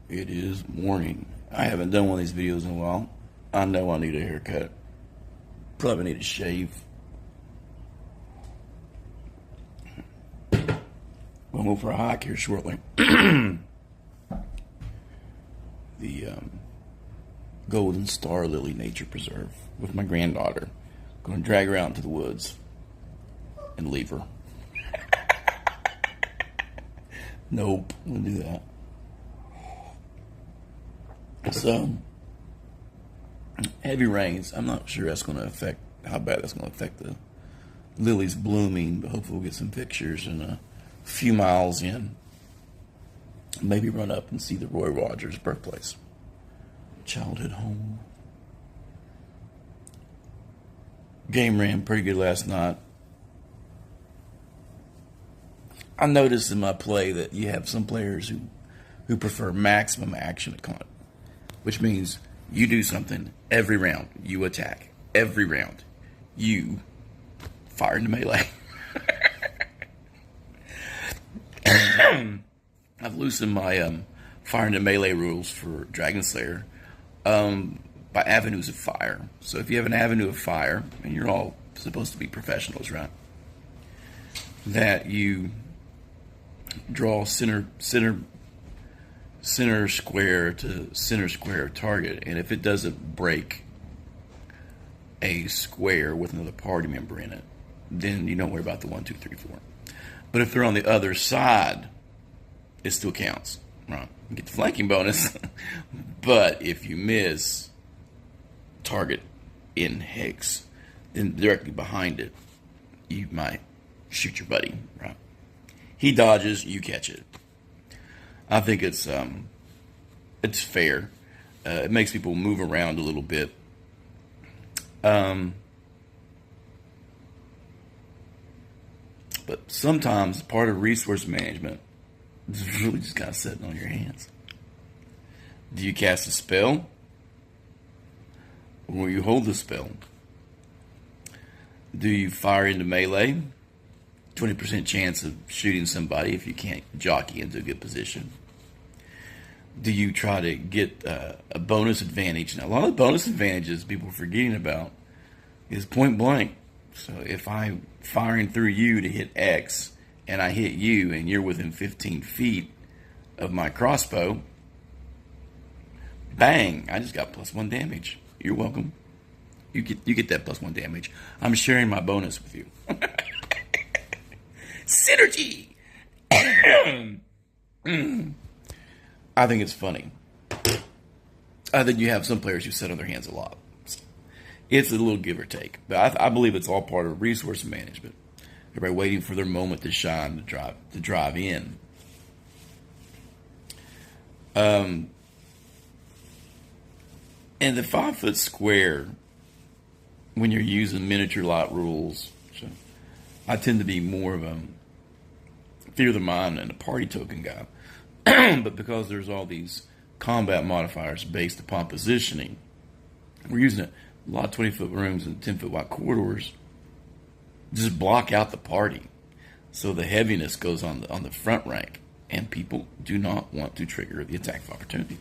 It is morning. I haven't done one of these videos in a while. I know I need a haircut. Probably need a shave. We'll go for a hike here shortly. The Golden Star Lily Nature Preserve with my granddaughter. Going to drag her out into the woods and leave her. Nope, I'm going to do that. So, heavy rains. I'm not sure that's going to affect how bad that's going to affect the lilies blooming, but hopefully we'll get some pictures and a few miles in. Maybe run up and see the Roy Rogers birthplace. Childhood home. Game ran pretty good last night. I noticed in my play that you have some players who prefer maximum action economy, which means you do something every round. You attack. Every round. You fire into melee. I've loosened my fire into melee rules for Dragonslayer by avenues of fire. So if you have an avenue of fire, and you're all supposed to be professionals, right? That you draw center square to center square target, and if it doesn't break a square with another party member in it, then you don't worry about the 1, 2, 3, 4. But if they're on the other side, it still counts, right? You get the flanking bonus, but if you miss target in hex, then directly behind it, you might shoot your buddy, right? He dodges, you catch it. I think it's fair. It makes people move around a little bit. But sometimes part of resource management is really just kind of sitting on your hands. Do you cast a spell? Or will you hold the spell? Do you fire into melee? 20% chance of shooting somebody if you can't jockey into a good position. Do you try to get a bonus advantage? Now, a lot of the bonus advantages people are forgetting about is point blank. So if I'm firing through you to hit X and I hit you and you're within 15 feet of my crossbow, bang, I just got +1 damage. You're welcome. You get that +1 damage. I'm sharing my bonus with you. Synergy! I think it's funny. I think you have some players who sit on their hands a lot. It's a little give or take. But I believe it's all part of resource management. Everybody waiting for their moment to shine, to drive in. And the 5-foot square, when you're using miniature lot rules, so I tend to be more of a theater of the mind and a party token guy. But because there's all these combat modifiers based upon positioning, we're using a lot of 20-foot rooms and 10-foot wide corridors. Just block out the party, so the heaviness goes on the front rank, and people do not want to trigger the attack of opportunity.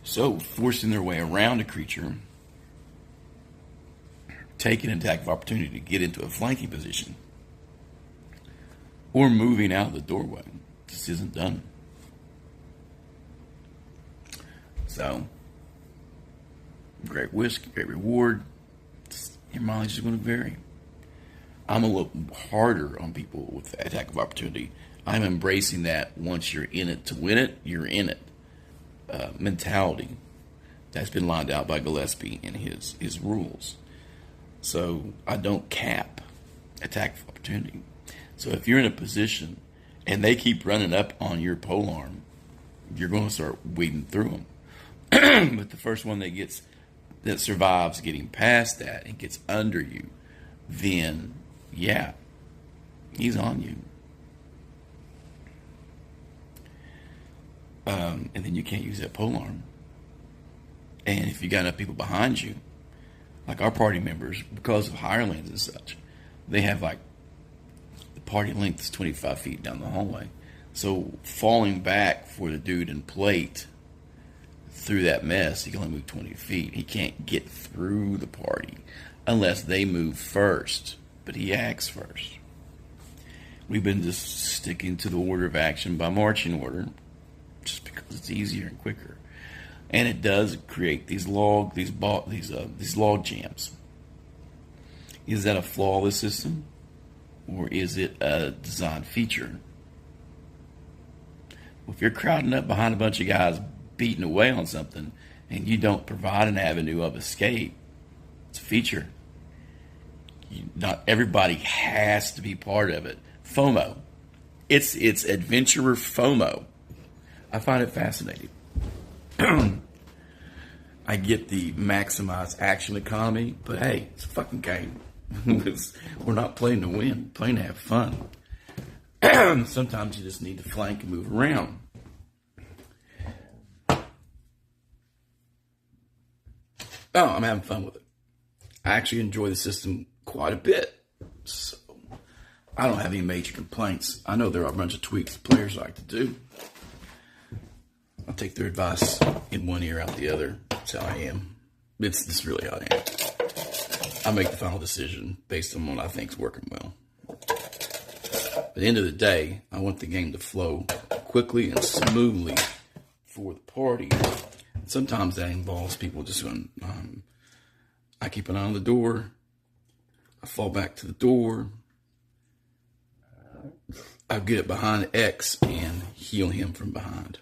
So forcing their way around a creature, taking an attack of opportunity to get into a flanking position, or moving out the doorway just isn't done. So, great risk, great reward. Your mileage is going to vary. I'm a little harder on people with the attack of opportunity. I'm embracing that once you're in it to win it, you're in it. Mentality that's been lined out by Gillespie in his rules. So I don't cap attack of opportunity. So if you're in a position and they keep running up on your polearm, you're going to start weeding through them. But the first one that survives getting past that and gets under you, then yeah, he's on you. And then you can't use that polearm. And if you got enough people behind you, like our party members, because of hirelings and such, they have like the party length is 25 feet down the hallway. So falling back for the dude in plate through that mess, he can only move 20 feet. He can't get through the party unless they move first, but he acts first. We've been just sticking to the order of action by marching order, just because it's easier and quicker, and it does create these log jams. Is that a flaw of the system, or is it a design feature? Well, if you're crowding up behind a bunch of guys beating away on something, and you don't provide an avenue of escape, it's a feature. Not everybody has to be part of it. FOMO. It's adventurer FOMO. I find it fascinating. I get the maximized action economy, but hey, it's a fucking game. We're not playing to win, we're playing to have fun. Sometimes you just need to flank and move around. Oh, I'm having fun with it. I actually enjoy the system quite a bit. So I don't have any major complaints. I know there are a bunch of tweaks the players like to do. I'll take their advice in one ear, out the other. That's how I am. It's really how I am. I make the final decision based on what I think is working well. At the end of the day, I want the game to flow quickly and smoothly for the party. Sometimes that involves people just going, I keep an eye on the door. I fall back to the door. I get it behind X and heal him from behind.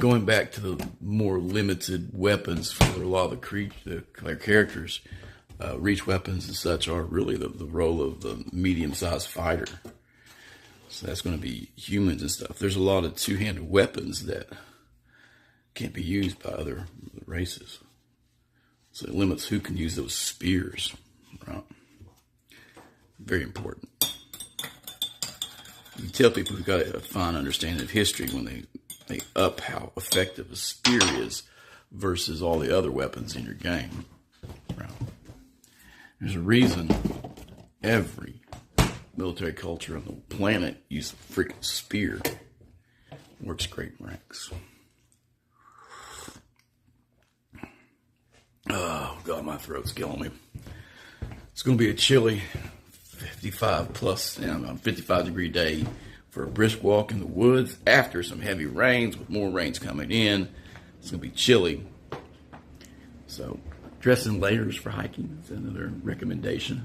Going back to the more limited weapons for a lot of the characters, reach weapons and such are really the role of the medium-sized fighter. So that's going to be humans and stuff. There's a lot of two-handed weapons that can't be used by other races. So it limits who can use those spears. Right? Very important. You tell people who've got a fine understanding of history when they up how effective a spear is versus all the other weapons in your game. Right? There's a reason every military culture on the planet uses a freaking spear. Works great in ranks. Oh, God, my throat's killing me. It's going to be a chilly 55 plus, 55-degree day for a brisk walk in the woods after some heavy rains, with more rains coming in. It's going to be chilly. So, dress in layers for hiking is another recommendation.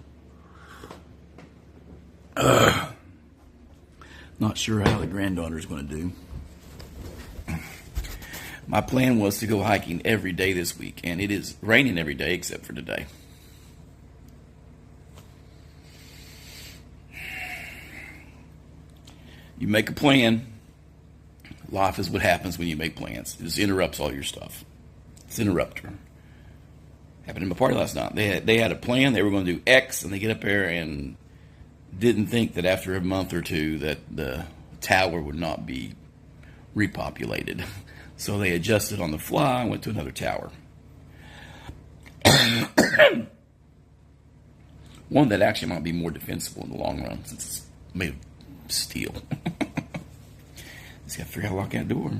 Not sure how the granddaughter's going to do. My plan was to go hiking every day this week, and it is raining every day except for today. You make a plan. Life is what happens when you make plans. It just interrupts all your stuff. It's an interrupter. Happened in my party last night. They had a plan. They were going to do X, and they get up there and didn't think that after a month or two that the tower would not be repopulated. So they adjusted on the fly and went to another tower. One that actually might be more defensible in the long run since it's made of steel. Just got to figure out how to lock that door.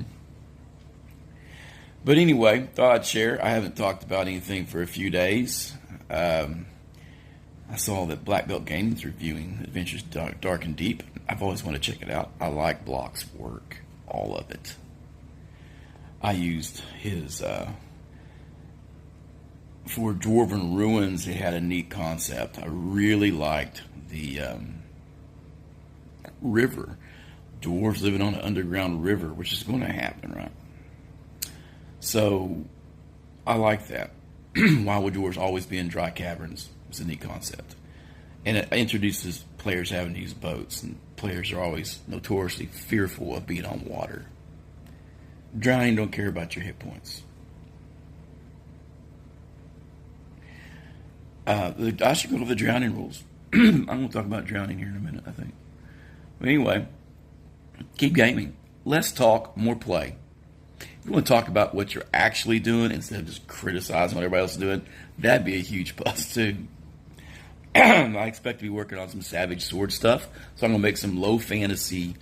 But anyway, thought I'd share. I haven't talked about anything for a few days. I saw that Black Belt Gaming's reviewing Adventures Dark and Deep. I've always wanted to check it out. I like Block's work, all of it. I used his, for Dwarven Ruins, it had a neat concept. I really liked the river. Dwarves living on an underground river, which is going to happen, right? So, I like that. Why would dwarves always be in dry caverns? It's a neat concept. And it introduces players having to use boats, and players are always notoriously fearful of being on water. Drowning don't care about your hit points. I should go to the drowning rules. I'm going to talk about drowning here in a minute, I think. But anyway, keep gaming. Less talk, more play. If you want to talk about what you're actually doing instead of just criticizing what everybody else is doing, that'd be a huge plus too. I expect to be working on some Savage Sword stuff, so I'm gonna make some low fantasy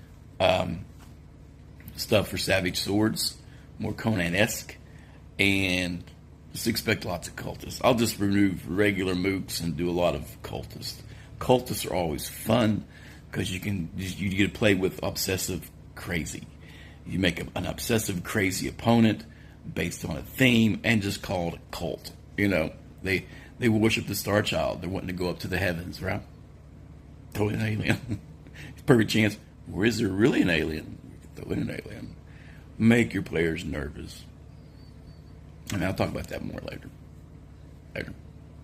stuff for Savage Swords, more Conan-esque, and just expect lots of cultists. I'll just remove regular mooks and do a lot of cultists. Cultists are always fun because you get to play with obsessive crazy. You make an obsessive crazy opponent based on a theme and just call it a cult. You know, they worship the Star Child. They're wanting to go up to the heavens, right? Totally an alien. Perfect chance. Or is there really an alien? Throw in an alien. Make your players nervous. And I'll talk about that more later. Later.